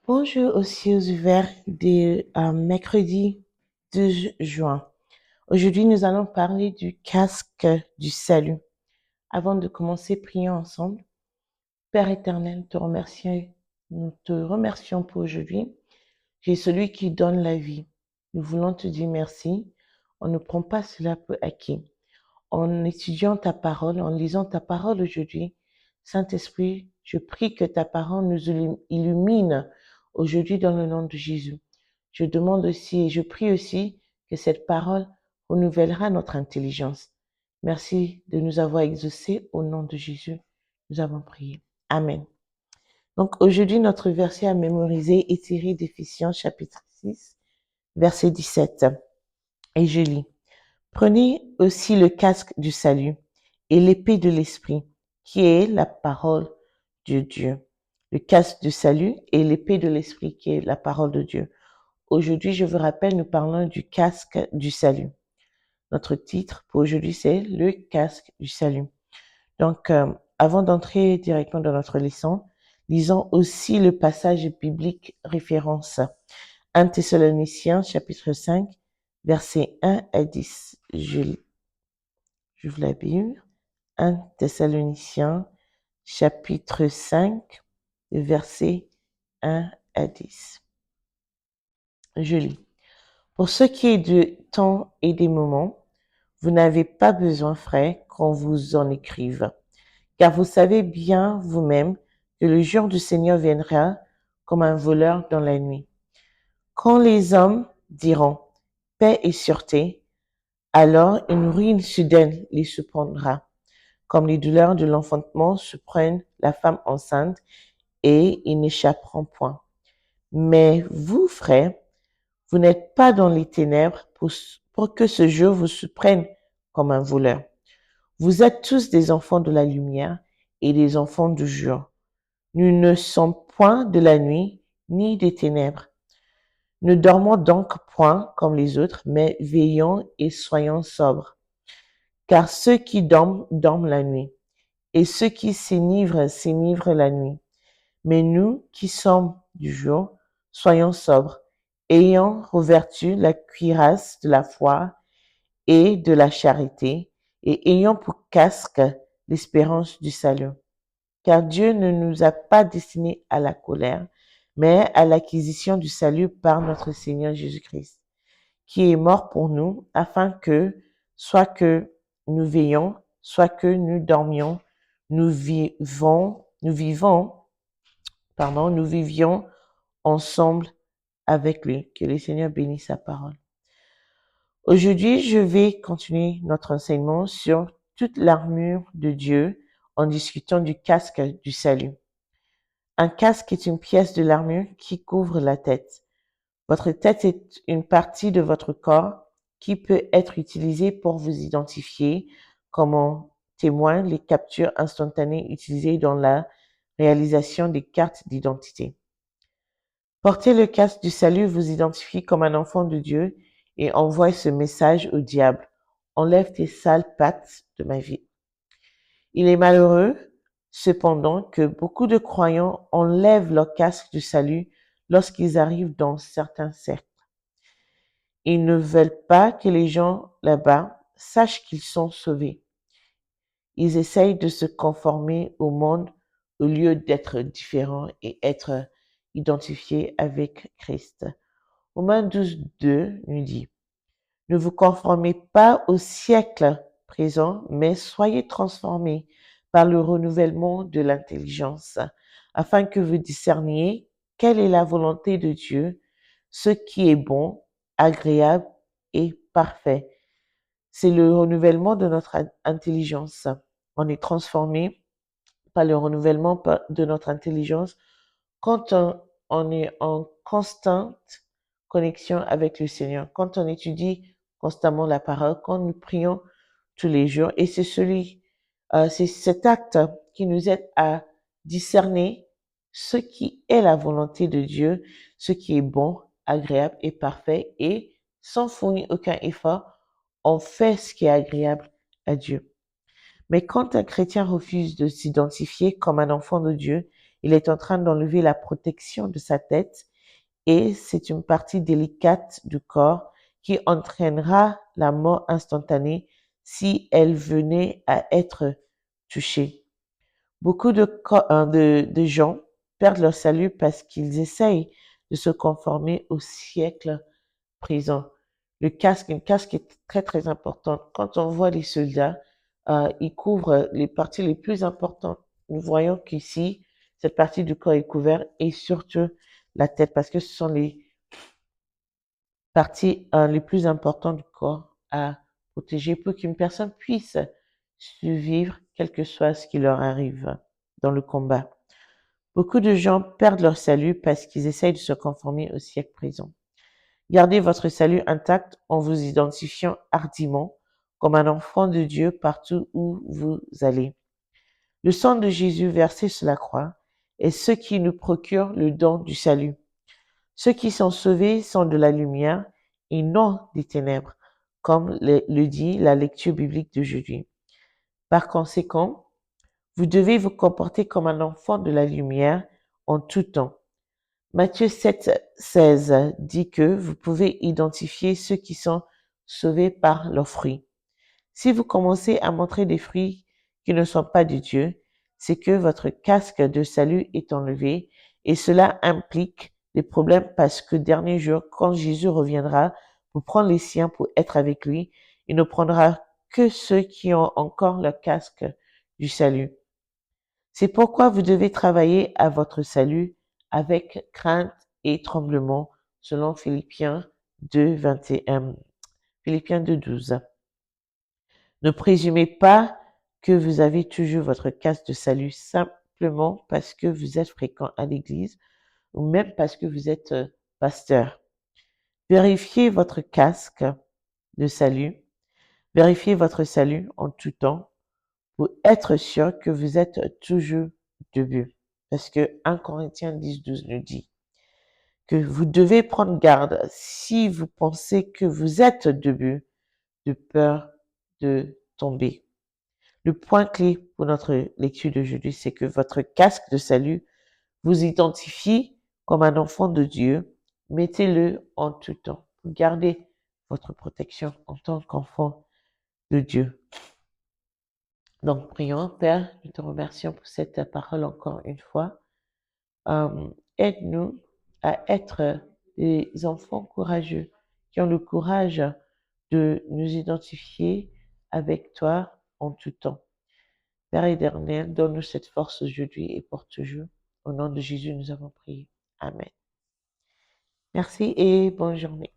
Bonjour aussi aux ouvert de mercredi 2 juin. Aujourd'hui, nous allons parler du casque du salut. Avant de commencer, prions ensemble. Père éternel, nous te remercions pour aujourd'hui. Tu es celui qui donne la vie. Nous voulons te dire merci. On ne prend pas cela pour acquis. En étudiant ta parole, en lisant ta parole aujourd'hui, Saint-Esprit, je prie que ta parole nous illumine aujourd'hui dans le nom de Jésus. Je demande aussi et je prie aussi que cette parole renouvellera notre intelligence. Merci de nous avoir exaucés au nom de Jésus. Nous avons prié. Amen. Donc aujourd'hui, notre verset à mémoriser est tiré d'Éphésiens chapitre 6, verset 17. Et je lis. Prenez aussi le casque du salut et l'épée de l'esprit, qui est la parole de Dieu. Le casque du salut et l'épée de l'esprit, qui est la parole de Dieu. Aujourd'hui, je vous rappelle, nous parlons du casque du salut. Notre titre pour aujourd'hui, c'est le casque du salut. Donc, avant d'entrer directement dans notre leçon, lisons aussi le passage biblique référence 1 Thessaloniciens chapitre 5, versets 1 à 10. J'ouvre la Bible. 1 Thessaloniciens chapitre 5, versets 1 à 10. Je lis. Pour ce qui est du temps et des moments, vous n'avez pas besoin, frères, qu'on vous en écrive, car vous savez bien vous-même que le jour du Seigneur viendra comme un voleur dans la nuit. Quand les hommes diront paix et sûreté, alors une ruine soudaine les surprendra, comme les douleurs de l'enfantement surprennent la femme enceinte, et ils n'échapperont point. Mais vous, frères, vous n'êtes pas dans les ténèbres pour que ce jour vous surprenne comme un voleur. Vous êtes tous des enfants de la lumière et des enfants du jour. Nous ne sommes point de la nuit ni des ténèbres. Ne dormons donc point comme les autres, mais veillons et soyons sobres. Car ceux qui dorment, dorment la nuit, et ceux qui s'enivrent, s'enivrent la nuit. Mais nous qui sommes du jour, soyons sobres, ayant revêtu la cuirasse de la foi et de la charité, et ayant pour casque l'espérance du salut. Car Dieu ne nous a pas destinés à la colère, mais à l'acquisition du salut par notre Seigneur Jésus-Christ, qui est mort pour nous, afin que, soit que nous veillons, soit que nous dormions, nous vivions ensemble avec lui. Que le Seigneur bénisse sa parole. Aujourd'hui, je vais continuer notre enseignement sur toute l'armure de Dieu en discutant du casque du salut. Un casque est une pièce de l'armure qui couvre la tête. Votre tête est une partie de votre corps qui peut être utilisée pour vous identifier, comme en témoignent les captures instantanées utilisées dans la réalisation des cartes d'identité. Porter le casque du salut vous identifie comme un enfant de Dieu et envoie ce message au diable. Enlève tes sales pattes de ma vie. Il est malheureux, cependant, que beaucoup de croyants enlèvent leur casque du salut lorsqu'ils arrivent dans certains cercles. Ils ne veulent pas que les gens là-bas sachent qu'ils sont sauvés. Ils essayent de se conformer au monde au lieu d'être différents et être identifiés avec Christ. Romains 12, 2 nous dit, ne vous conformez pas au siècle présent, mais soyez transformés par le renouvellement de l'intelligence, afin que vous discerniez quelle est la volonté de Dieu, ce qui est bon, agréable et parfait. C'est le renouvellement de notre intelligence. On est transformé par le renouvellement de notre intelligence quand on est en constante connexion avec le Seigneur, quand on étudie constamment la parole, quand nous prions tous les jours. Et c'est cet acte qui nous aide à discerner ce qui est la volonté de Dieu, ce qui est bon, agréable et parfait. Et sans fournir aucun effort, on fait ce qui est agréable à Dieu. Mais quand un chrétien refuse de s'identifier comme un enfant de Dieu Il est en train d'enlever la protection de sa tête et c'est une partie délicate du corps qui entraînera la mort instantanée si elle venait à être touchée. Beaucoup de gens perdent leur salut parce qu'ils essayent de se conformer au siècle présent. Un casque est très très important. Quand on voit les soldats, ils couvrent les parties les plus importantes. Nous voyons qu'ici, cette partie du corps est couverte et surtout la tête parce que ce sont les parties les plus importantes du corps à protéger pour qu'une personne puisse survivre quel que soit ce qui leur arrive dans le combat. Beaucoup de gens perdent leur salut parce qu'ils essayent de se conformer au siècle présent. Gardez votre salut intact en vous identifiant hardiment comme un enfant de Dieu partout où vous allez. Le sang de Jésus versé sur la croix est ce qui nous procure le don du salut. Ceux qui sont sauvés sont de la lumière et non des ténèbres, comme le dit la lecture biblique d'aujourd'hui. Par conséquent, vous devez vous comporter comme un enfant de la lumière en tout temps. Matthieu 7,16 dit que vous pouvez identifier ceux qui sont sauvés par leurs fruits. Si vous commencez à montrer des fruits qui ne sont pas de Dieu, c'est que votre casque de salut est enlevé et cela implique des problèmes parce que dernier jour, quand Jésus reviendra pour prendre les siens pour être avec lui, il ne prendra que ceux qui ont encore le casque du salut. C'est pourquoi vous devez travailler à votre salut avec crainte et tremblement, selon Philippiens 2, 21, Philippiens 2, 12. Ne présumez pas que vous avez toujours votre casque de salut simplement parce que vous êtes fréquent à l'église ou même parce que vous êtes pasteur. Vérifiez votre casque de salut, vérifiez votre salut en tout temps pour être sûr que vous êtes toujours debout. Parce que 1 Corinthiens 10, 12 nous dit que vous devez prendre garde si vous pensez que vous êtes debout de peur de tomber. Le point clé pour notre lecture d'aujourd'hui, c'est que votre casque de salut vous identifie comme un enfant de Dieu. Mettez-le en tout temps. Gardez votre protection en tant qu'enfant de Dieu. Donc, prions, Père, nous te remercions pour cette parole encore une fois. Aide-nous à être des enfants courageux qui ont le courage de nous identifier avec toi en tout temps. Père éternel, donne-nous cette force aujourd'hui et pour toujours. Au nom de Jésus, nous avons prié. Amen. Merci et bonne journée.